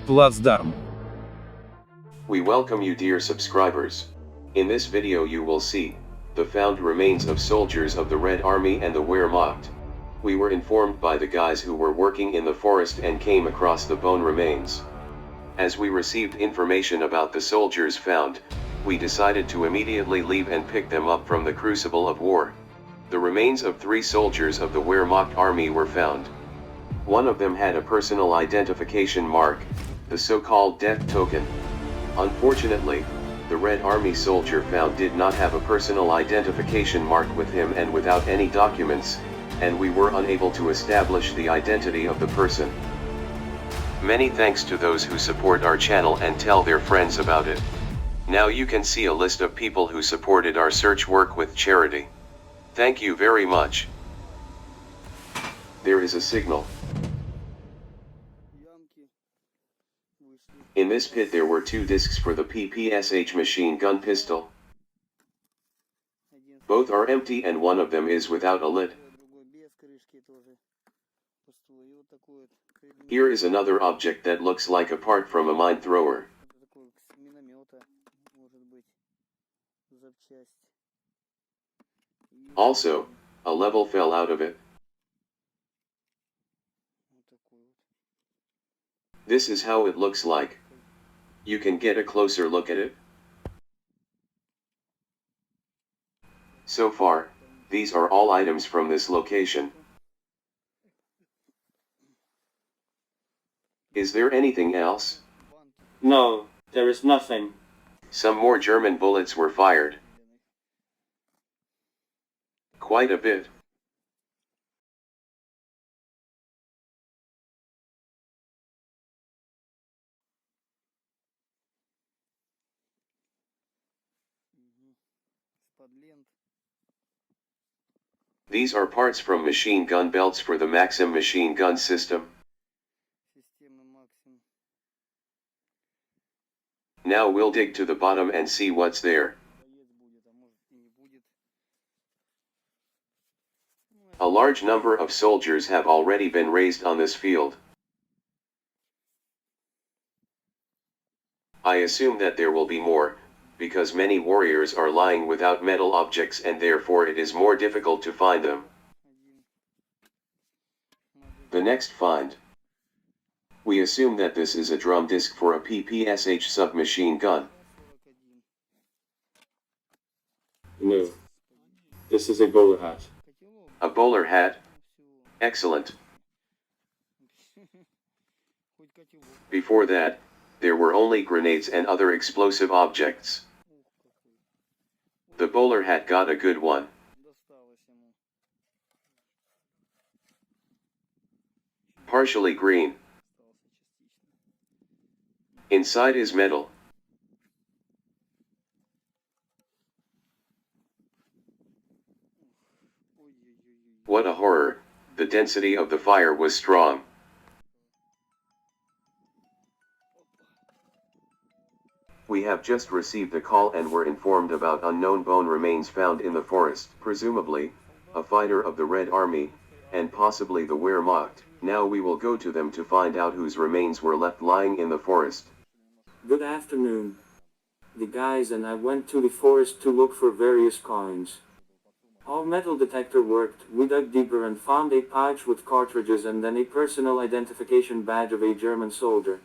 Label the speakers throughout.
Speaker 1: Плацдарм.
Speaker 2: We welcome you, dear subscribers. In this video you will see the found remains of soldiers of the Red Army and the Wehrmacht. We were informed by the guys who were working in the forest and came across the bone remains. As we received information about the soldiers found, we decided to immediately leave and pick them up from the crucible of war. The remains of 3 soldiers of the Wehrmacht army were found. One of them had a personal identification mark, the so-called death token. Unfortunately, the Red Army soldier found did not have a personal identification mark with him and without any documents, and we were unable to establish the identity of the person. Many thanks to those who support our channel and tell their friends about it. Now you can see a list of people who supported our search work with charity. Thank you very much. There is a signal. In this pit there were 2 discs for the PPSH machine gun pistol. Both are empty and one of them is without a lid. Here is another object that looks like a part from a mine thrower. Also, a level fell out of it. This is how it looks like. You can get a closer look at it. So far, these are all items from this location. Is there anything else?
Speaker 3: No, there is nothing.
Speaker 2: Some more German bullets were fired. Quite a bit. These are parts from machine gun belts for the Maxim machine gun system. Now we'll dig to the bottom and see what's there. A large number of soldiers have already been raised on this field. I assume that there will be more, because many warriors are lying without metal objects and therefore it is more difficult to find them. The next find. We assume that this is a drum disc for a PPSH submachine gun.
Speaker 3: No. This is a bowler hat.
Speaker 2: A bowler hat? Excellent. Before that, there were only grenades and other explosive objects. The bowler hat got a good one. Partially green. Inside is metal. What a horror, the density of the fire was strong. We have just received a call and were informed about unknown bone remains found in the forest, presumably, a fighter of the Red Army, and possibly the Wehrmacht. Now we will go to them to find out whose remains were left lying in the forest.
Speaker 3: Good afternoon. The guys and I went to the forest to look for various coins. Our metal detector worked. We dug deeper and found a pouch with cartridges and then a personal identification badge of a German soldier.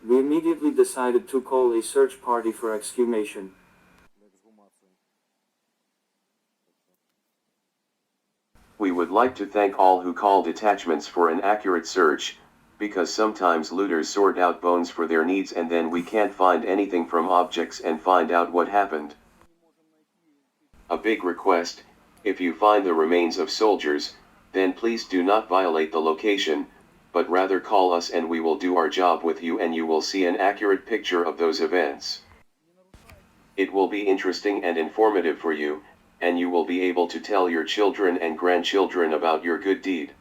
Speaker 3: We immediately decided to call a search party for exhumation.
Speaker 2: We would like to thank all who call detachments for an accurate search, because sometimes looters sort out bones for their needs and then we can't find anything from objects and find out what happened. A big request, if you find the remains of soldiers, then please do not violate the location, but rather call us and we will do our job with you and you will see an accurate picture of those events. It will be interesting and informative for you, and you will be able to tell your children and grandchildren about your good deed.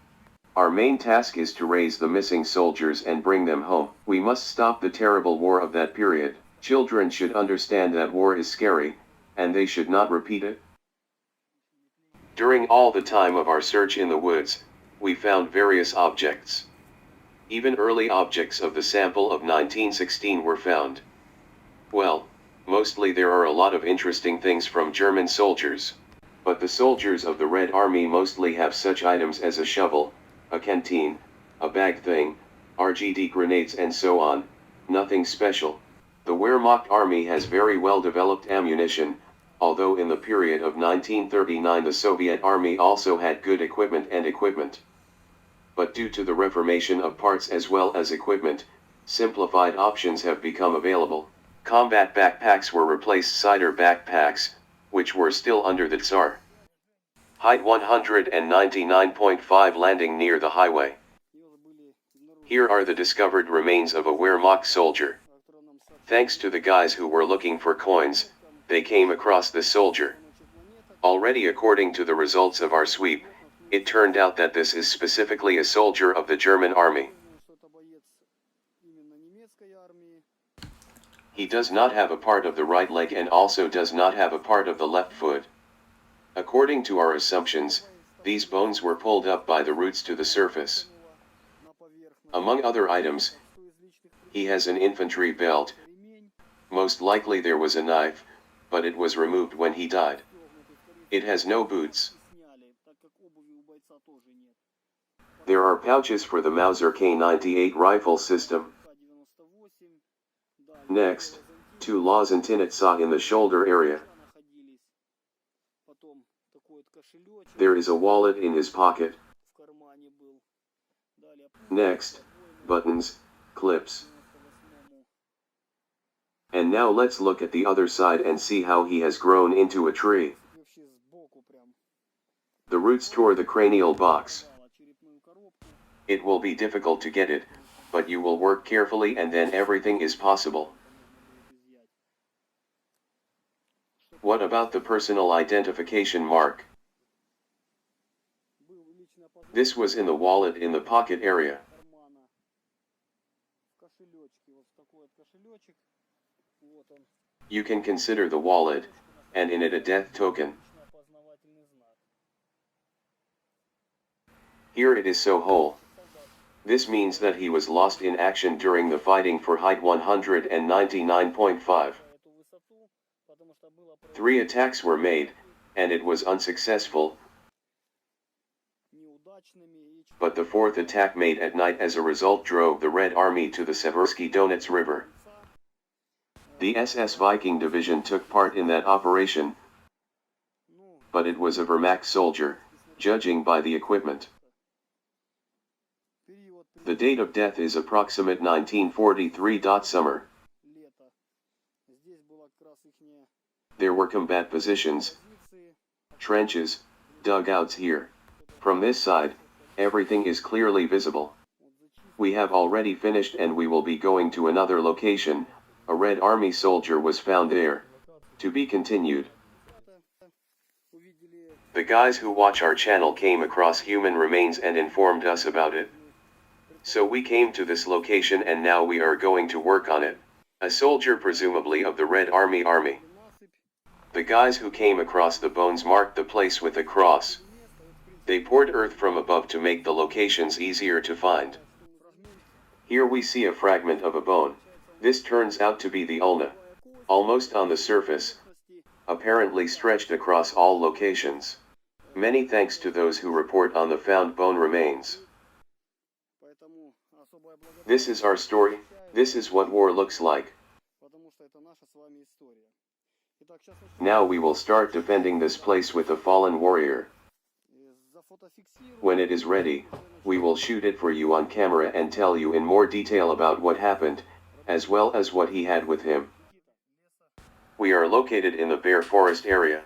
Speaker 2: Our main task is to raise the missing soldiers and bring them home. We must stop the terrible war of that period. Children should understand that war is scary, and they should not repeat it. During all the time of our search in the woods, we found various objects. Even early objects of the sample of 1916 were found. Well, mostly there are a lot of interesting things from German soldiers. But the soldiers of the Red Army mostly have such items as a shovel, a canteen, a bag thing, RGD grenades and so on, nothing special. The Wehrmacht army has very well developed ammunition, although in the period of 1939 the Soviet army also had good equipment. But due to the reformation of parts as well as equipment, simplified options have become available. Combat backpacks were replaced cider backpacks, which were still under the Tsar. Height 199.5 landing near the highway. Here are the discovered remains of a Wehrmacht soldier. Thanks to the guys who were looking for coins, they came across this soldier. Already according to the results of our sweep, it turned out that this is specifically a soldier of the German army. He does not have a part of the right leg and also does not have a part of the left foot. According to our assumptions, these bones were pulled up by the roots to the surface. Among other items, he has an infantry belt. Most likely there was a knife, but it was removed when he died. It has no boots. There are pouches for the Mauser K98 rifle system. Next, 2 Lawson-Tinnett saw in the shoulder area. There is a wallet in his pocket. Next, buttons, clips. And now let's look at the other side and see how he has grown into a tree. The roots tore the cranial box. It will be difficult to get it, but you will work carefully and then everything is possible. What about the personal identification mark? This was in the wallet in the pocket area. You can consider the wallet, and in it a death token. Here it is so whole. This means that he was lost in action during the fighting for height 199.5. 3 attacks were made, and it was unsuccessful. But the 4th attack made at night as a result drove the Red Army to the Seversky Donets River. The SS Viking Division took part in that operation, but it was a Wehrmacht soldier, judging by the equipment. The date of death is approximate 1943. Summer. There were combat positions, trenches, dugouts here. From this side, everything is clearly visible. We have already finished and we will be going to another location. A Red Army soldier was found there. To be continued. The guys who watch our channel came across human remains and informed us about it. So we came to this location and now we are going to work on it. A soldier presumably of the Red Army. The guys who came across the bones marked the place with a cross. They poured earth from above to make the locations easier to find. Here we see a fragment of a bone. This turns out to be the ulna. Almost on the surface, apparently stretched across all locations. Many thanks to those who report on the found bone remains. This is our story, this is what war looks like. Now we will start defending this place with a fallen warrior. When it is ready, we will shoot it for you on camera and tell you in more detail about what happened, as well as what he had with him. We are located in the Bear Forest area.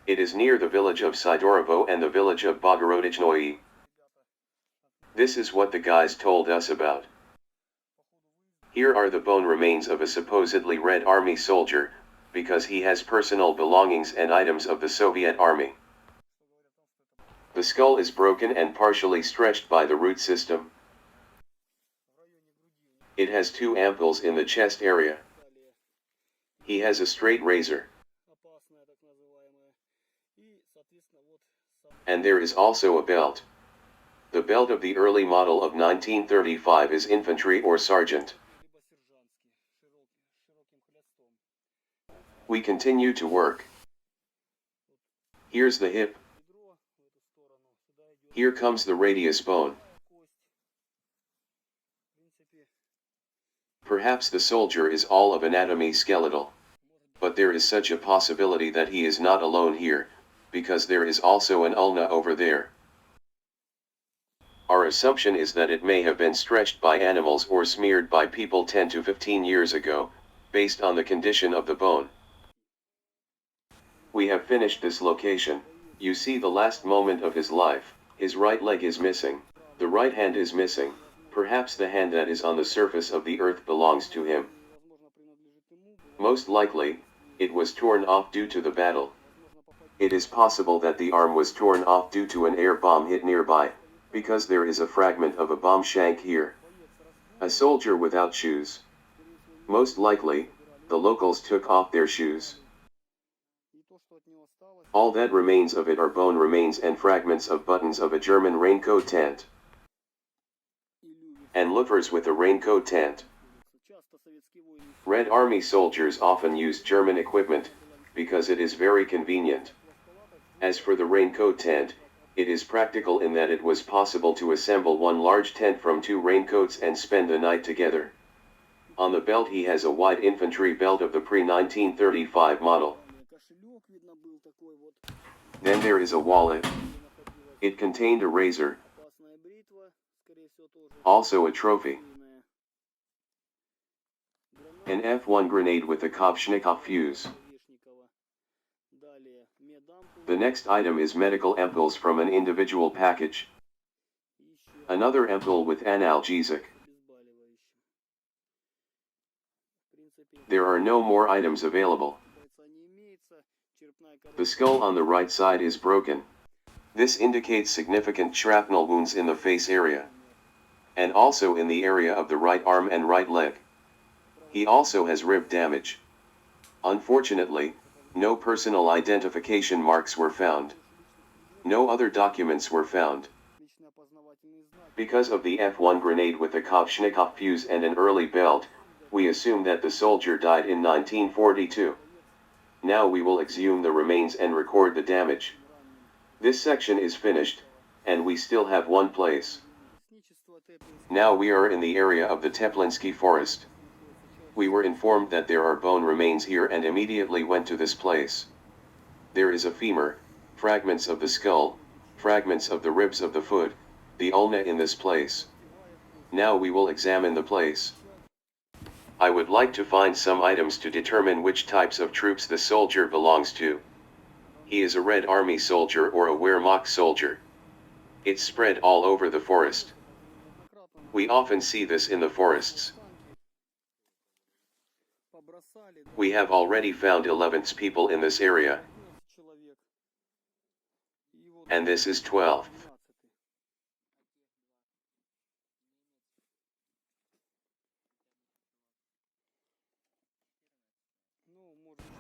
Speaker 2: It is near the village of Sidorovo and the village of Bogorodichnoye. This is what the guys told us about. Here are the bone remains of a supposedly Red Army soldier, because he has personal belongings and items of the Soviet Army. The skull is broken and partially stretched by the root system. It has 2 ampoules in the chest area. He has a straight razor. And there is also a belt. The belt of the early model of 1935 is infantry or sergeant. We continue to work. Here's the hip. Here comes the radius bone. Perhaps the soldier is all of anatomy skeletal. But there is such a possibility that he is not alone here, because there is also an ulna over there. Our assumption is that it may have been stretched by animals or smeared by people 10 to 15 years ago, based on the condition of the bone. We have finished this location. You see the last moment of his life. His right leg is missing. The right hand is missing. Perhaps the hand that is on the surface of the earth belongs to him. Most likely, it was torn off due to the battle. It is possible that the arm was torn off due to an air bomb hit nearby, because there is a fragment of a bomb shank here. A soldier without shoes. Most likely, the locals took off their shoes. All that remains of it are bone remains and fragments of buttons of a German raincoat tent. And loafers with a raincoat tent. Red Army soldiers often use German equipment, because it is very convenient. As for the raincoat tent, it is practical in that it was possible to assemble one large tent from 2 raincoats and spend the night together. On the belt he has a wide infantry belt of the pre-1935 model. Then there is a wallet. It contained a razor. Also a trophy. An F1 grenade with a Kalashnikov fuse. The next item is medical ampoules from an individual package. Another ampoule with analgesic. There are no more items available. The skull on the right side is broken. This indicates significant shrapnel wounds in the face area, and also in the area of the right arm and right leg. He also has rib damage. Unfortunately, no personal identification marks were found. No other documents were found. Because of the F1 grenade with a Kalashnikov fuse and an early belt, we assume that the soldier died in 1942. Now we will exhume the remains and record the damage. This section is finished, and we still have one place. Now we are in the area of the Teplinsky forest. We were informed that there are bone remains here and immediately went to this place. There is a femur, fragments of the skull, fragments of the ribs of the foot, the ulna in this place. Now we will examine the place. I would like to find some items to determine which types of troops the soldier belongs to. He is a Red Army soldier or a Wehrmacht soldier. It's spread all over the forest. We often see this in the forests. We have already found 11 people in this area. And this is 12th.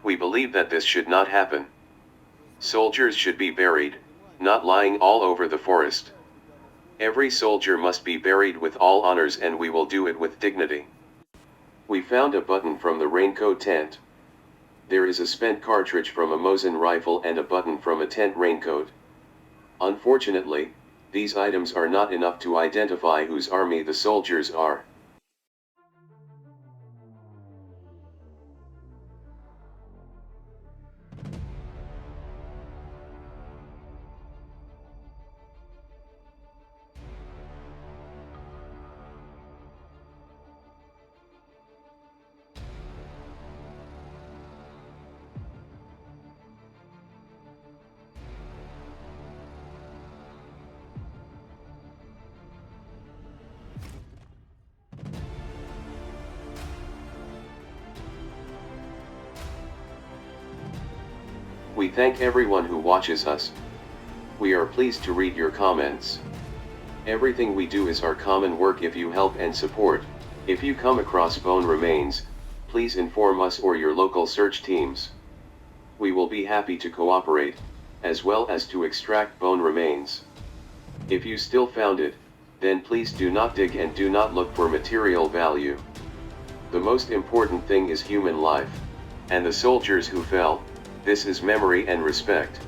Speaker 2: We believe that this should not happen. Soldiers should be buried, not lying all over the forest. Every soldier must be buried with all honors, and we will do it with dignity. We found a button from the raincoat tent. There is a spent cartridge from a Mosin rifle and a button from a tent raincoat. Unfortunately, these items are not enough to identify whose army the soldiers are. We thank everyone who watches us. We are pleased to read your comments. Everything we do is our common work. If you help and support, if you come across bone remains, please inform us or your local search teams. We will be happy to cooperate, as well as to extract bone remains. If you still found it, then please do not dig and do not look for material value. The most important thing is human life. And the soldiers who fell, this is memory and respect.